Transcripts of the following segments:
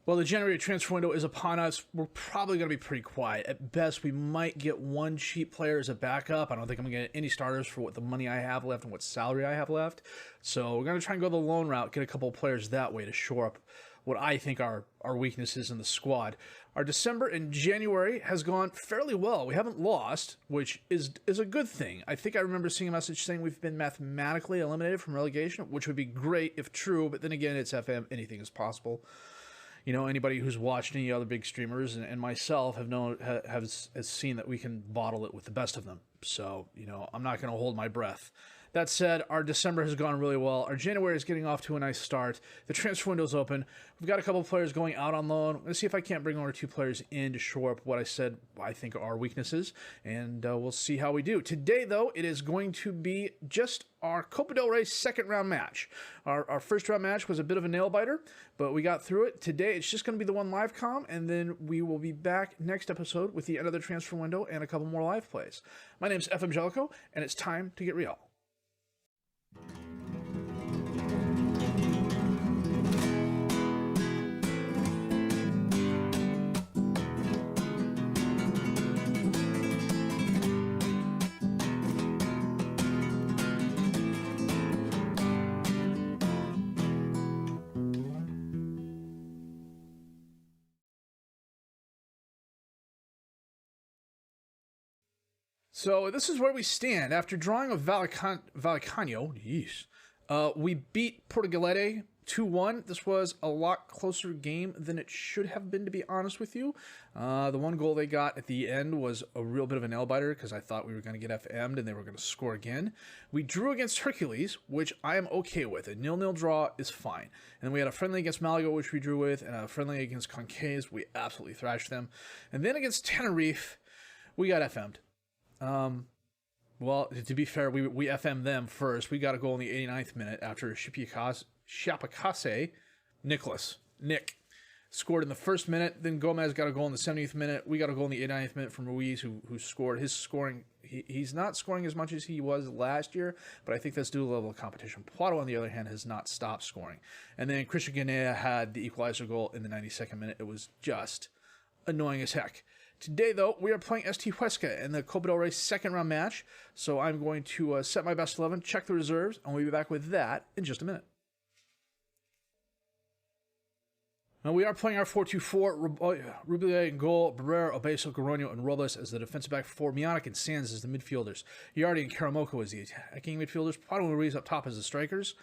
Well, the January transfer window is upon us. We're probably going to be pretty quiet. At best, we might get one cheap player as a backup. I don't think I'm going to get any starters for what the money I have left and what salary I have left. So we're going to try and go the loan route, get a couple of players that way to shore up what I think are our weaknesses in the squad. Our December and January has gone fairly well. We haven't lost, which is a good thing. I think I remember seeing a message saying we've been mathematically eliminated from relegation, which would be great if true, but then again, it's FM, anything is possible. You know, anybody who's watched any other big streamers and myself has seen that we can bottle it with the best of them. So, you know, I'm not going to hold my breath. That said, our December has gone really well. Our January is getting off to a nice start. The transfer window's open. We've got a couple of players going out on loan. Let's see if I can't bring one or two players in to shore up what I said I think are weaknesses, and we'll see how we do. Today, though, it is going to be just our Copa Del Rey second round match. Our first round match was a bit of a nail biter, but we got through it. Today, it's just going to be the one live comm, and then we will be back next episode with the end of the transfer window and a couple more live plays. My name's FM20, and it's time to get real. So this is where we stand. After drawing with Vallecano, we beat Portugalete 2-1. This was a lot closer game than it should have been, to be honest with you. The one goal they got at the end was a real bit of a nail-biter because I thought we were going to get FM'd and they were going to score again. We drew against Hercules, which I am okay with. A 0-0 draw is fine. And then we had a friendly against Malaga, which we drew with, and a friendly against Conques. We absolutely thrashed them. And then against Tenerife, we got FM'd. Well, to be fair, we FM'd them first. We got a goal in the 89th minute after Shapakase, Nick, scored in the first minute. Then Gomez got a goal in the 70th minute. We got a goal in the 89th minute from Ruiz, who scored. His scoring, he's not scoring as much as he was last year, but I think that's due to the level of competition. Poitou, on the other hand, has not stopped scoring. And then Christian Guinea had the equalizer goal in the 92nd minute. It was just annoying as heck. Today, though, we are playing ST Huesca in the Copa del Rey second round match, so I'm going to set my best 11, check the reserves, and we'll be back with that in just a minute. Now, we are playing our 4-2-4, Rubilia in goal, Barrera, Obeso, Garonio, and Robles as the defensive back four, Mionic and Sands as the midfielders, Yardi and Karamoko as the attacking midfielders, Poitou and Ruiz up top as the strikers.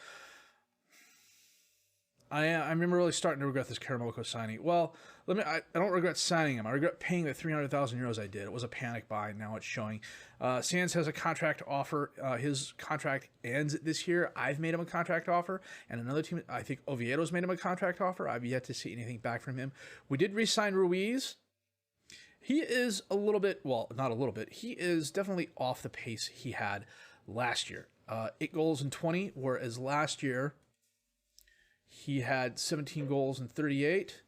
I'm really starting to regret this Karamoko signing. Well, I don't regret signing him. I regret paying the 300,000 euros I did. It was a panic buy. Now it's showing. Sands has a contract offer. His contract ends this year. I've made him a contract offer. And another team, I think Oviedo's made him a contract offer. I've yet to see anything back from him. We did re-sign Ruiz. He is a little bit, well, not a little bit. He is definitely off the pace he had last year. 8 goals in 20, whereas last year he had 17 goals and 38.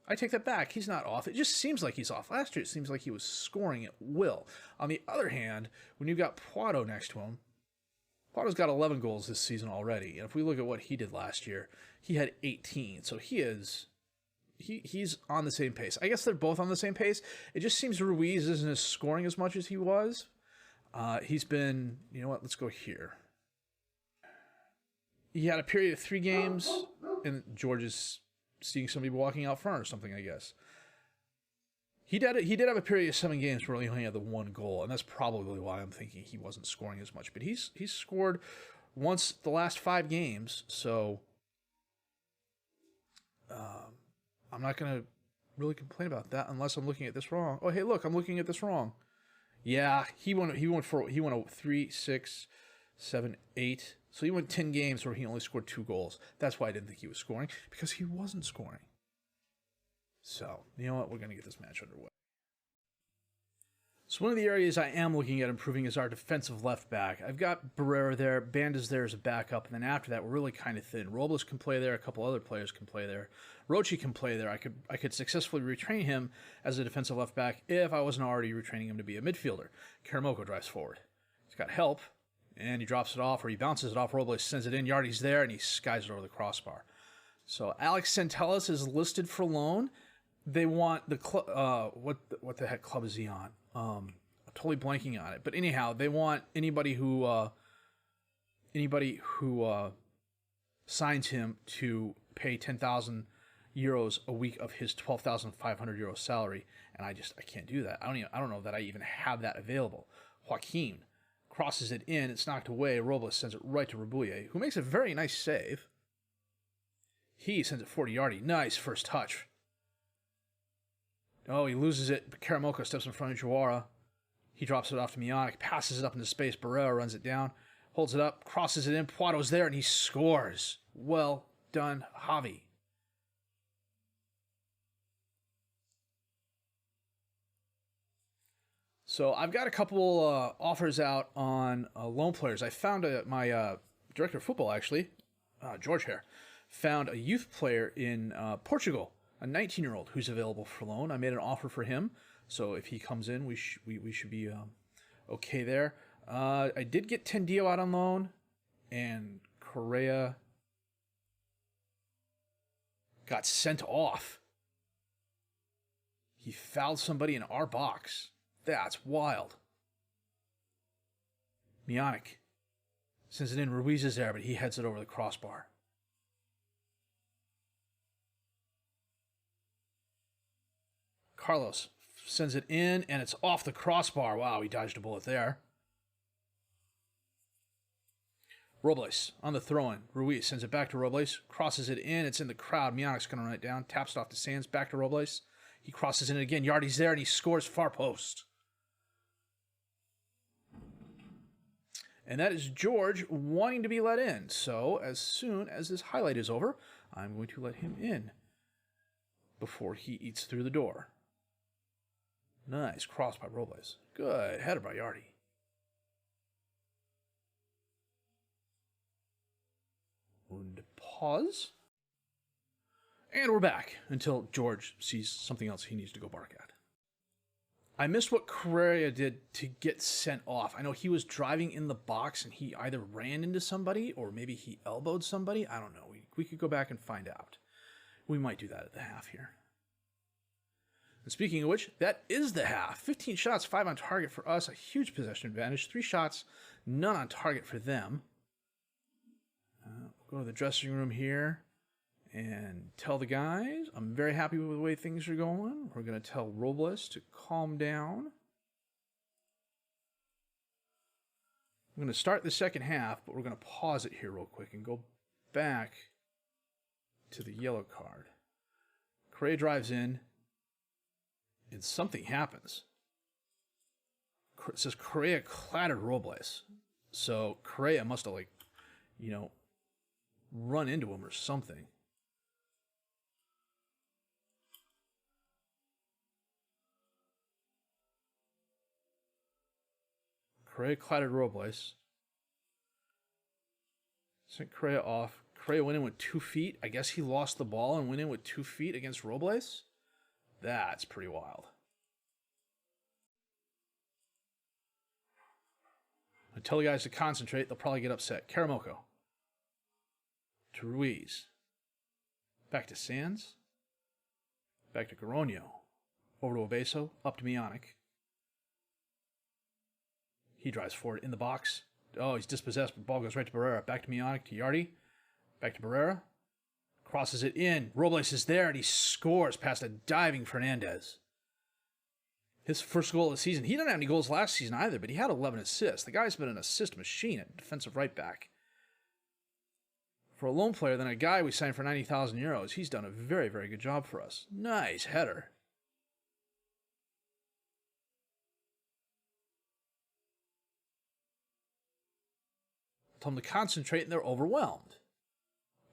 I take that back. He's not off. It just seems like he's off. Last year, it seems like he was scoring at will. On the other hand, when you've got Poitou next to him, Poitou's got 11 goals this season already. And if we look at what he did last year, he had 18. So he's on the same pace. I guess they're both on the same pace. It just seems Ruiz isn't scoring as much as he was. He's been, you know what, let's go here. He had a period of 3 games, and George is seeing somebody walking out front or something, I guess. He did have a period of 7 games where he only had the 1 goal, and that's probably why I'm thinking he wasn't scoring as much. But he's scored once the last 5 games, so I'm not going to really complain about that unless I'm looking at this wrong. Oh, hey, look, I'm looking at this wrong. Yeah, he went a 3, 6, 7, 8. So he went 10 games where he only scored 2 goals. That's why I didn't think he was scoring, because he wasn't scoring. So, you know what? We're going to get this match underway. So one of the areas I am looking at improving is our defensive left back. I've got Barrera there, Banda's there as a backup, and then after that, we're really kind of thin. Robles can play there, a couple other players can play there. Rochi can play there. I could successfully retrain him as a defensive left back if I wasn't already retraining him to be a midfielder. Karamoko drives forward. He's got help. And he drops it off, or he bounces it off. Robles sends it in. Yardi's there, and he skies it over the crossbar. So Alex Centellas is listed for loan. They want the club. What the heck club is he on? I'm totally blanking on it. But anyhow, they want anybody who signs him to pay 10,000 euros a week of his 12,500 euro salary, and I can't do that. I don't know that I even have that available. Joaquin crosses it in. It's knocked away. Robles sends it right to Rabuye, who makes a very nice save. He sends it 40-yardy. Nice first touch. Oh, he loses it, but Karamoko steps in front of Jawara. He drops it off to Mionic, passes it up into space. Barrera runs it down, holds it up, crosses it in. Poito's there, and he scores. Well done, Javi. So I've got a couple offers out on loan players. I found my director of football, actually, George Hare, found a youth player in Portugal, a 19-year-old who's available for loan. I made an offer for him, so if he comes in, we should be okay there. I did get Tendio out on loan, and Correa got sent off. He fouled somebody in our box. That's wild. Mionic sends it in. Ruiz is there, but he heads it over the crossbar. Carlos sends it in, and it's off the crossbar. Wow, he dodged a bullet there. Robles on the throw-in. Ruiz sends it back to Robles. Crosses it in. It's in the crowd. Mianic's going to run it down. Taps it off to Sands. Back to Robles. He crosses in again. Yardy's there, and he scores far post. And that is George wanting to be let in. So as soon as this highlight is over, I'm going to let him in before he eats through the door. Nice cross by Robles. Good header by Yardy. And pause. And we're back until George sees something else he needs to go bark at. I missed what Correa did to get sent off. I know he was driving in the box and he either ran into somebody or maybe he elbowed somebody. I don't know. We could go back and find out. We might do that at the half here. And speaking of which, that is the half. 15 shots, 5 on target for us. A huge possession advantage. 3 shots, none on target for them. Go to the dressing room here and tell the guys I'm very happy with the way things are going. We're going to tell Robles to calm down. I'm going to start the second half, but we're going to pause it here real quick and go back to the yellow card. Correa drives in, and something happens. It says Correa clattered Robles. So Correa must have, run into him or something. Correa clattered Robles. Sent Correa off. Correa went in with 2 feet. I guess he lost the ball and went in with 2 feet against Robles. That's pretty wild. I tell the guys to concentrate. They'll probably get upset. Karamoko. To Ruiz. Back to Sands. Back to Garonio. Over to Obeso. Up to Mionic. He drives forward in the box. Oh, he's dispossessed, but the ball goes right to Barrera. Back to Mionic, to Yardy. Back to Barrera. Crosses it in. Robles is there, and he scores past a diving Fernandez. His first goal of the season. He didn't have any goals last season either, but he had 11 assists. The guy's been an assist machine at defensive right back. For a loan player, then a guy we signed for 90,000 euros, he's done a very, very good job for us. Nice header. Tell them to concentrate, and they're overwhelmed.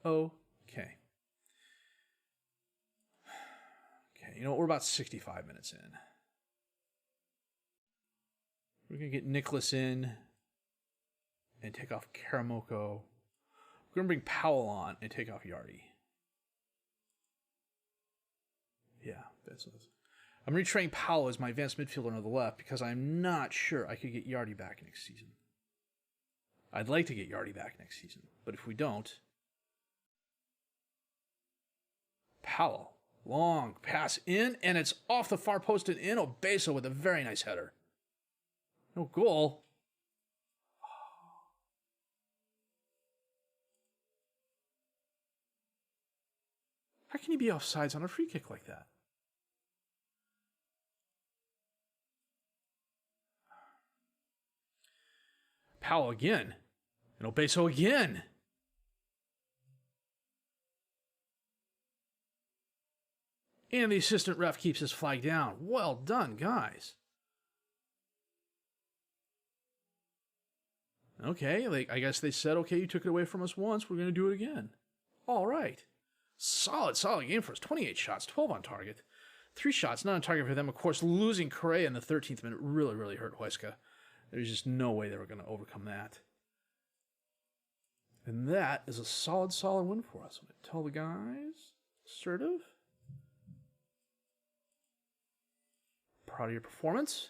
Okay. Okay, we're about 65 minutes in. We're going to get Nicholas in and take off Karamoko. We're going to bring Powell on and take off Yardy. Yeah, that's what I'm retraining Powell as my advanced midfielder on the left because I'm not sure I could get Yardy back next season. I'd like to get Yardy back next season, but if we don't, Powell. Long pass in, and it's off the far post and in. Obeso with a very nice header. No goal. How can you be offsides on a free kick like that? Powell again. And Obeso again. And the assistant ref keeps his flag down. Well done, guys. Okay, I guess they said, okay, you took it away from us once. We're going to do it again. All right. Solid game for us. 28 shots, 12 on target. 3 shots, not on target for them. Of course, losing Correa in the 13th minute really hurt Huesca. There's just no way they were going to overcome that. And that is a solid win for us. I'm going to tell the guys, assertive. Proud of your performance.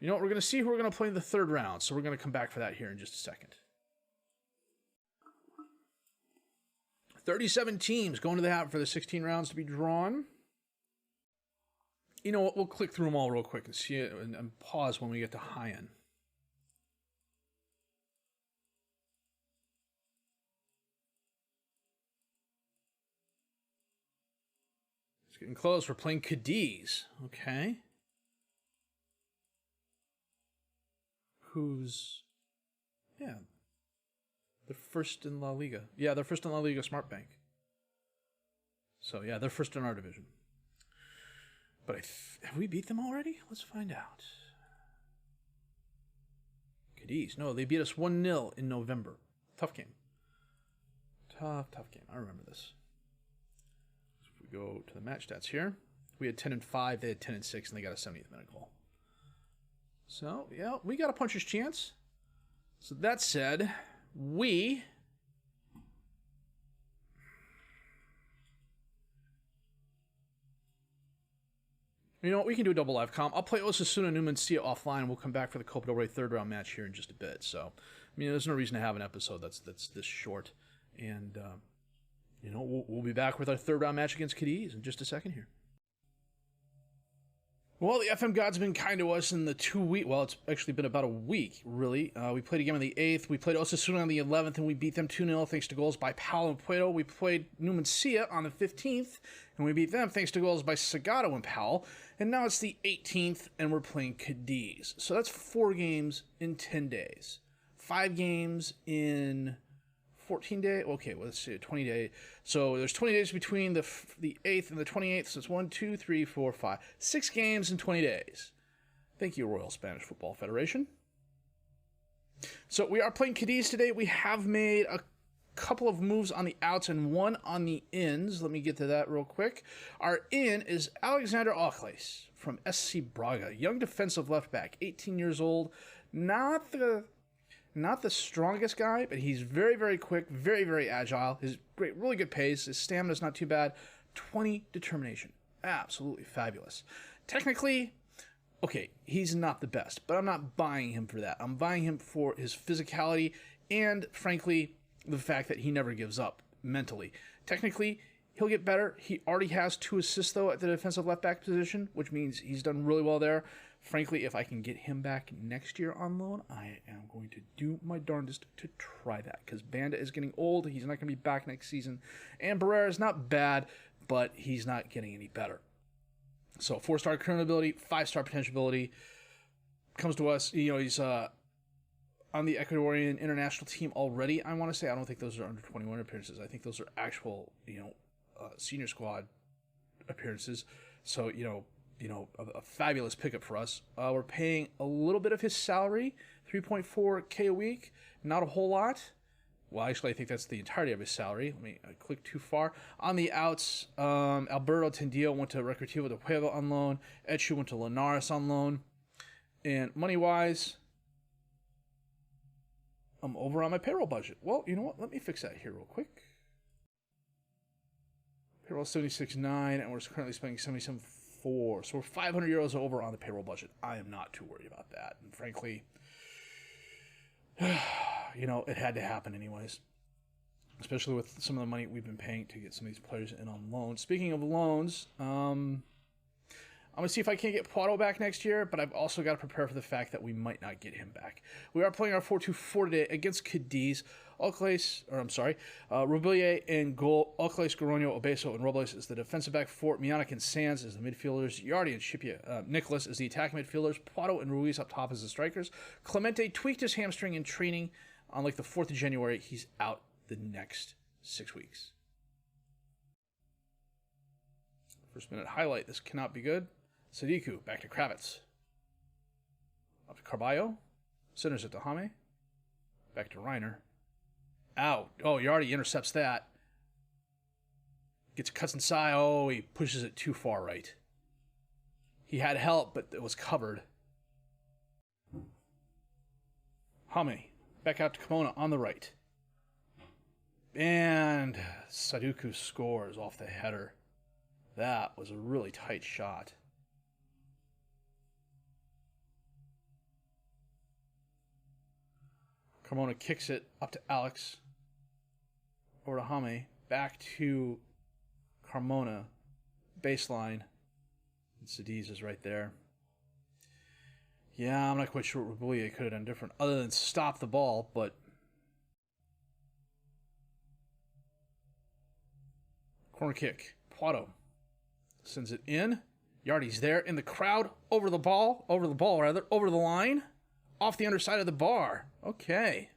You know what? We're going to see who we're going to play in the third round, so we're going to come back for that here in just a second. 37 teams going to the hat for the 16 rounds to be drawn. You know what? We'll click through them all real quick and see it and pause when we get to high end. It's getting close. We're playing Cadiz. Okay. Who's... Yeah. They're first in La Liga. Yeah, they're first in La Liga Smart Bank. So, yeah, they're first in our division. But have we beat them already? Let's find out. Cadiz. No, they beat us 1-0 in November. Tough game. Tough game. I remember this. So if we go to the match stats here, we had 10-5, they had 10-6, and they got a 70th minute goal. So, yeah, we got a puncher's chance. So that said, we... You know what? We can do a double live comp. I'll play Osasuna Numancia offline. We'll come back for the Copa del Rey third round match here in just a bit. So, I mean, there's no reason to have an episode that's this short. And, you know, we'll be back with our third round match against Cadiz in just a second here. Well, the FM gods have been kind to us in the 2 week. Well, it's actually been about a week, really. We played a game on the 8th. We played Osasuna on the 11th, and we beat them 2-0 thanks to goals by Paulo and Puedo. We played Numancia on the 15th, and we beat them thanks to goals by Sagado and Powell. And now it's the 18th, and we're playing Cadiz. So that's 4 games in 10 days. 5 games in 14 days. Okay, well, let's see, 20 days. So there's 20 days between the 8th and the 28th. So it's 1, 2, 3, 4, 5. 6 games in 20 days. Thank you, Royal Spanish Football Federation. So we are playing Cadiz today. We have made a couple of moves on the outs and one on the ins. Let me get to that real quick. Our in is Alexander Ocles from SC Braga. Young defensive left back, 18 years old. Not the strongest guy, but he's very quick, very agile. His really good pace. His stamina's not too bad. 20 determination. Absolutely fabulous. Technically, okay, he's not the best, but I'm not buying him for that. I'm buying him for his physicality and, frankly, the fact that he never gives up mentally. Technically, he'll get better. He already has 2 assists, though, at the defensive left back position, which means he's done really well there. Frankly, if I can get him back next year on loan, I am going to do my darndest to try that, because Banda is getting old. He's not going to be back next season. And Barrera is not bad, but he's not getting any better. So 4-star current ability, 5-star potential ability. Comes to us, you know, he's on the Ecuadorian international team already, I want to say. I don't think those are under 21 appearances. I think those are actual, you know, senior squad appearances. So, you know, a fabulous pickup for us. We're paying a little bit of his salary, 3.4K a week, not a whole lot. Well, actually, I think that's the entirety of his salary. Let me click too far. On the outs, Alberto Tendillo went to Recreativo de Puebla on loan. Echu went to Linares on loan. And money-wise, I'm over on my payroll budget. Well, you know what? Let me fix that here real quick. Payroll 76.9, and we're currently spending 77.4. So we're 500 euros over on the payroll budget. I am not too worried about that. And frankly, you know, it had to happen anyways. especially with some of the money we've been paying to get some of these players in on loan. Speaking of loans, I'm going to see if I can't get Poitot back next year, but I've also got to prepare for the fact that we might not get him back. We are playing our 4-2-4 today against Cadiz. Roubillier in goal. Alcalés, Goronio, Obeso, and Robles is the defensive back four. Mianic and Sands is the midfielders. Yardi and Shipia. Nicholas is the attacking midfielders. Poitot and Ruiz up top as the strikers. Clemente tweaked his hamstring in training on like the 4th of January. He's out the next 6 weeks. First minute highlight. This cannot be good. Sadiku back to Kravitz. Up to Carballo. Centers it to Jame. Back to Reiner. Out. Oh, Yardi intercepts that. Cuts inside. Oh, he pushes it too far right. He had help, but it was covered. Jame. Back out to Kimona on the right. And Sadiku scores off the header. That was a really tight shot. Carmona kicks it up to Alex. Over to Jame. Back to Carmona. Baseline. And Cadiz is right there. Yeah, I'm not quite sure what Roubillier could have done different other than stop the ball, but corner kick. Poitot sends it in. Yardi's there in the crowd. Over the line. Off the underside of the bar. Okay.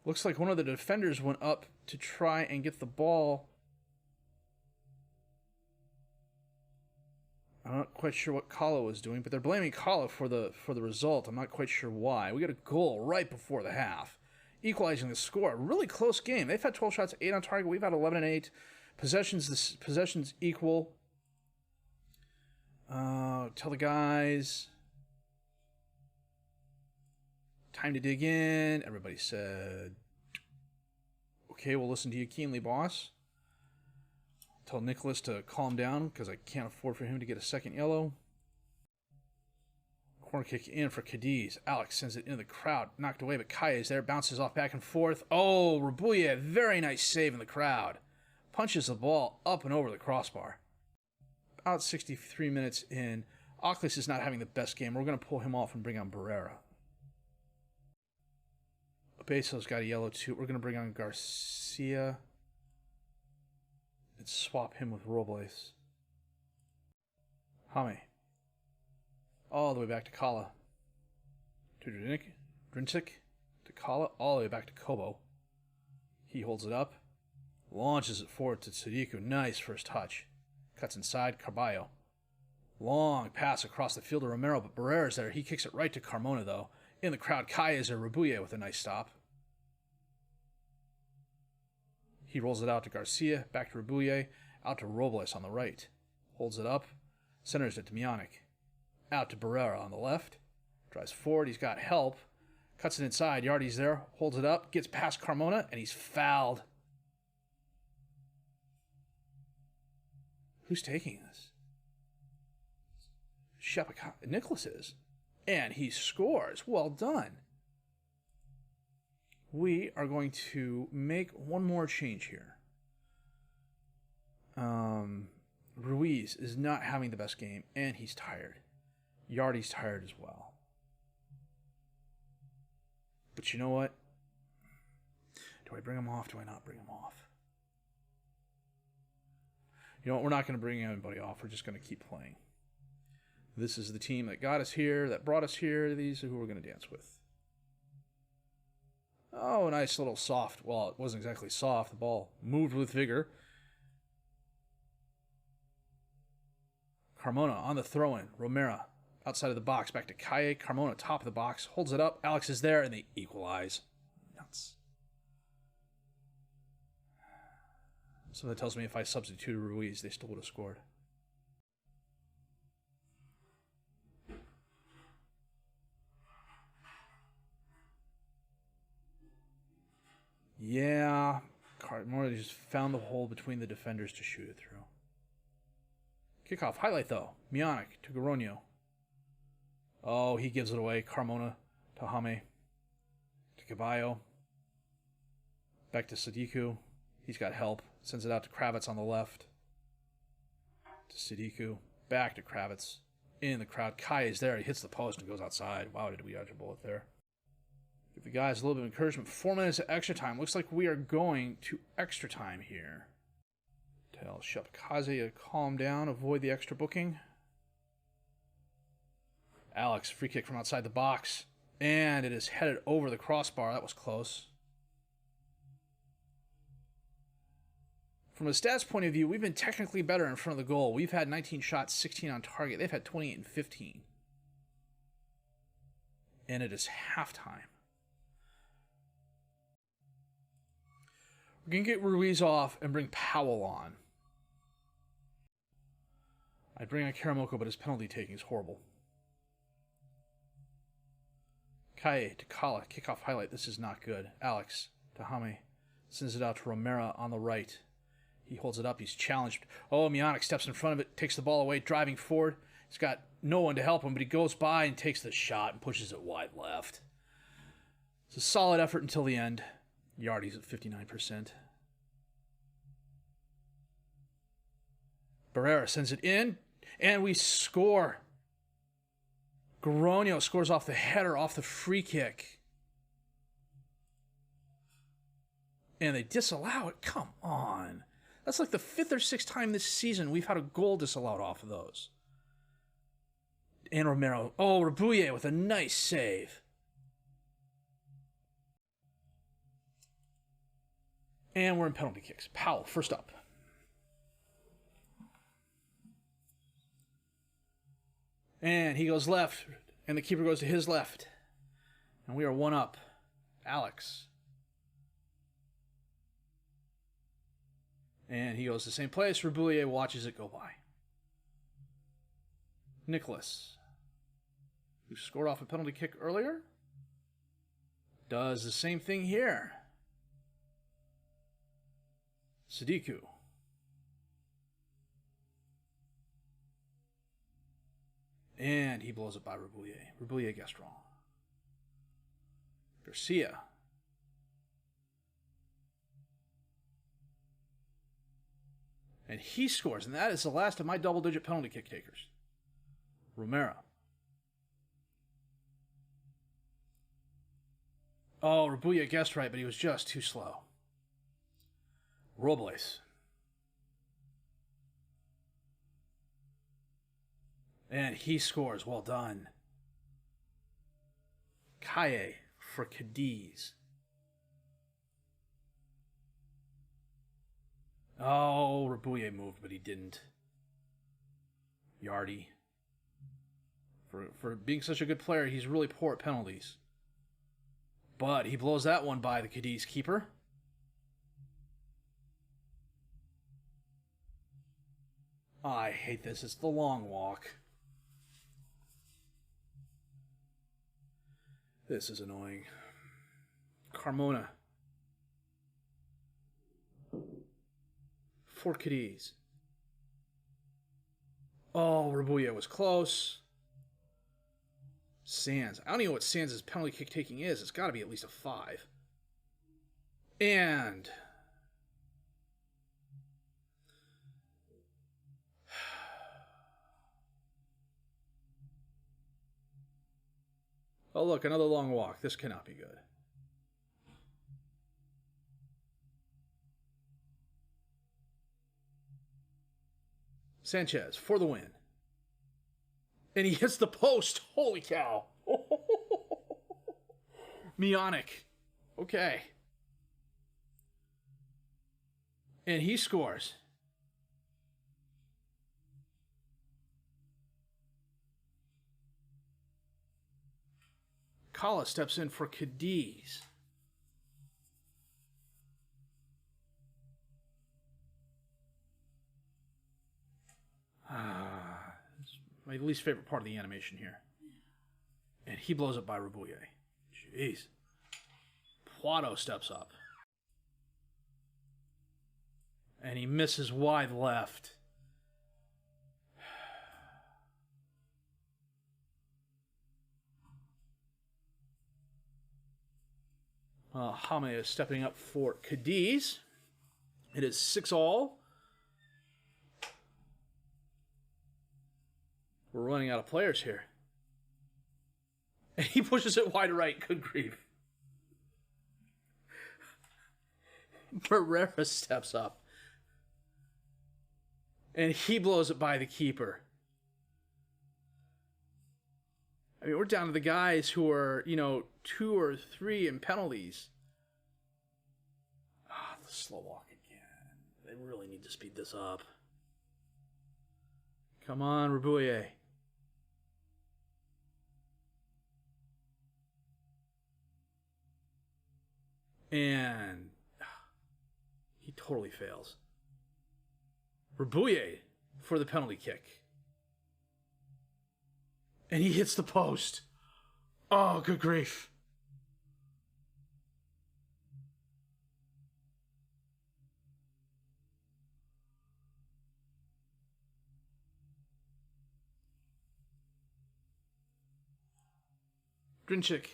Looks like one of the defenders went up to try and get the ball. I'm not quite sure what Kala was doing, but they're blaming Kala for the result. I'm not quite sure why. We got a goal right before the half, equalizing the score. Really close game. They've had 12 shots, 8 on target. We've had 11 and 8. Possessions equal. Tell the guys. Time to dig in. Everybody said, okay, we'll listen to you keenly, boss. Tell Nicholas to calm down because I can't afford for him to get a second yellow. Corner kick in for Cadiz. Alex sends it into the crowd. Knocked away, but Kaya is there. Bounces off back and forth. Oh, Roubillier, very nice save in the crowd. Punches the ball up and over the crossbar. About 63 minutes in. Alcalés is not having the best game. We're going to pull him off and bring on Barrera. Obeso's got a yellow too. We're going to bring on Garcia and swap him with Robles. Jame. All the way back to Kala. To Drincic. To Kala. All the way back to Kobo. He holds it up. Launches it forward to Sadiku. Nice first touch. Cuts inside. Carballo. Long pass across the field to Romero, but Barrera's there. He kicks it right to Carmona, though. In the crowd, Kaya is there. Roubillier with a nice stop. He rolls it out to Garcia. Back to Roubillier. Out to Robles on the right. Holds it up. Centers it to Mianic. Out to Barrera on the left. Drives forward. He's got help. Cuts it inside. Yardi's there. Holds it up. Gets past Carmona, and he's fouled. Who's taking this? Nicholas is. And he scores. Well done. We are going to make one more change here. Ruiz is not having the best game, and he's tired. Yardi's tired as well. But you know what? Do I bring him off? Do I not bring him off? You know what? We're not going to bring anybody off. We're just going to keep playing. This is the team that got us here, that brought us here. These are who we're going to dance with. Oh, nice little soft. Well, it wasn't exactly soft. The ball moved with vigor. Carmona on the throw-in. Romero outside of the box. Back to Kaye. Carmona top of the box. Holds it up. Alex is there, and they equalize. Nuts. So that tells me if I substituted Ruiz, they still would have scored. Yeah, Carmona just found the hole between the defenders to shoot it through. Kickoff highlight though. Mianic to Goronio. Oh, he gives it away. Carmona to Jame. To Caballo. Back to Sadiku. He's got help. Sends it out to Kravitz on the left. To Sadiku. Back to Kravitz. In the crowd. Kai is there. He hits the post and goes outside. Wow, did we dodge a bullet there. Give the guys a little bit of encouragement. 4 minutes of extra time. Looks like we are going to extra time here. Tell Shepkaze to calm down. Avoid the extra booking. Alex, free kick from outside the box. And it is headed over the crossbar. That was close. From a stats point of view, we've been technically better in front of the goal. We've had 19 shots, 16 on target. They've had 28 and 15. And it is halftime. We're going to get Ruiz off and bring Powell on. I'd bring on Karamoko, but his penalty taking is horrible. Kaye to Kala, kickoff highlight. This is not good. Alex to Hame. Sends it out to Romero on the right. He holds it up. He's challenged. Oh, Mionic steps in front of it, takes the ball away, driving forward. He's got no one to help him, but he goes by and takes the shot and pushes it wide left. It's a solid effort until the end. Yardy's at 59%. Barrera sends it in, and we score. Goronio scores off the header, off the free kick. And they disallow it. Come on. That's like the 5th or 6th time this season we've had a goal disallowed off of those. And Romero. Oh, Rabuye with a nice save. And we're in penalty kicks. Powell, first up. And he goes left, and the keeper goes to his left. And we are 1 up. Alex. And he goes to the same place. Rabuye watches it go by. Nicholas, who scored off a penalty kick earlier, does the same thing here. Sadiku. And he blows it by Rabuye. Rabuye guessed wrong. Garcia. And he scores. And that is the last of my double-digit penalty kick takers. Romero. Oh, Rabuye guessed right, but he was just too slow. Robles. And he scores. Well done. Kaye for Cadiz. Oh, Rabuye moved, but he didn't. Yardy. For being such a good player, he's really poor at penalties. But he blows that one by the Cadiz keeper. Oh, I hate this. It's the long walk. This is annoying. Carmona. For Cadiz. Oh, Rabuye was close. Sands. I don't even know what Sands' penalty kick taking is. It's got to be at least a 5. And... oh, look, another long walk. This cannot be good. Sanchez for the win. And he hits the post. Holy cow. Mionic. Okay. And he scores. Kala steps in for Cadiz. It's my least favorite part of the animation here. And he blows it by Rabuye. Jeez. Poitot steps up. And he misses wide left. Hame is stepping up for Cadiz. It is 6-all. We're running out of players here. And he pushes it wide right. Good grief. Barrera steps up. And he blows it by the keeper. I mean, we're down to the guys who are, 2 or 3 in penalties. The slow walk again. They really need to speed this up. Come on, Rabouillet. And he totally fails. Rabouillet for the penalty kick. And he hits the post. Oh, good grief. Drinchik.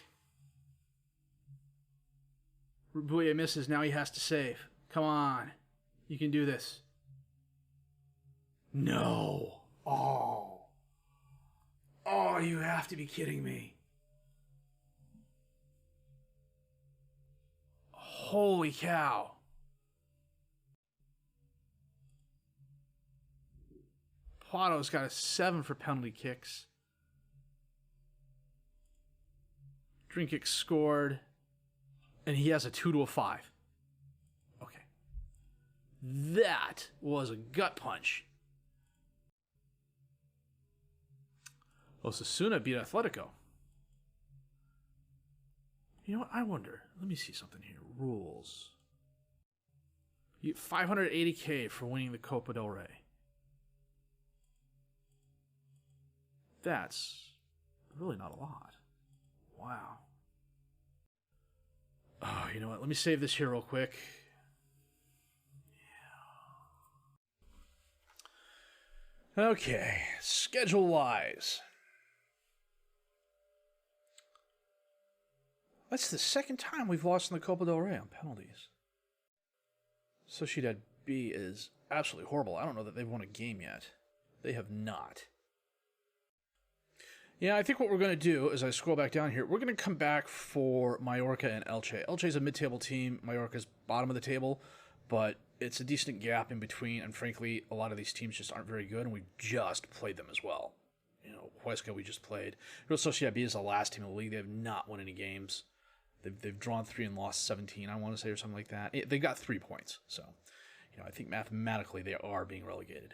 Rabouillet misses. Now he has to save. Come on. You can do this. No. Oh. Oh, you have to be kidding me. Holy cow. Pato's got a 7 for penalty kicks. Drinkick scored. And he has a 2 to a 5. Okay. That was a gut punch. Osasuna beat Atletico. You know what? I wonder. Let me see something here. Rules. You get $580K for winning the Copa del Rey. That's really not a lot. Wow. Oh, you know what? Let me save this here real quick. Yeah. Okay. Schedule-wise. That's the second time we've lost in the Copa del Rey on penalties. Sociedad B is absolutely horrible. I don't know that they've won a game yet. They have not. Yeah, I think what we're going to do, as I scroll back down here, we're going to come back for Mallorca and Elche. Elche's a mid-table team. Mallorca's bottom of the table, but it's a decent gap in between, and frankly, a lot of these teams just aren't very good, and we just played them as well. Huesca we just played. Real Sociedad B is the last team in the league. They have not won any games. They've drawn 3 and lost 17, I want to say, or something like that. They got 3 points. So, I think mathematically they are being relegated.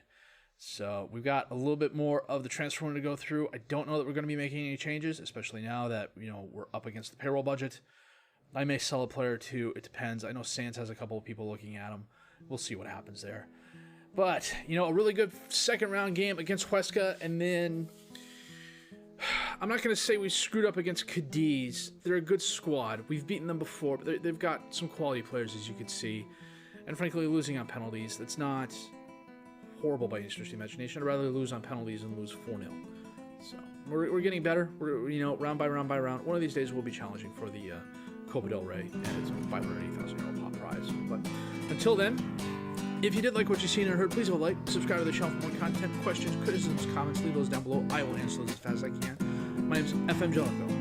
So we've got a little bit more of the transfer window to go through. I don't know that we're going to be making any changes, especially now that, we're up against the payroll budget. I may sell a player or two. It depends. I know Sands has a couple of people looking at him. We'll see what happens there. But, a really good second round game against Huesca, and then I'm not going to say we screwed up against Cadiz. They're a good squad. We've beaten them before, but they've got some quality players, as you can see. And frankly, losing on penalties, that's not horrible by any stretch of the imagination. I'd rather lose on penalties than lose 4-0. So we're getting better. We're round by round by round. One of these days we'll be challenging for the Copa del Rey, and it's a €580,000 pop prize. But until then, if you did like what you've seen and heard, please leave a like, subscribe to the channel for more content, questions, criticisms, comments, leave those down below. I will answer those as fast as I can. My name is FM20.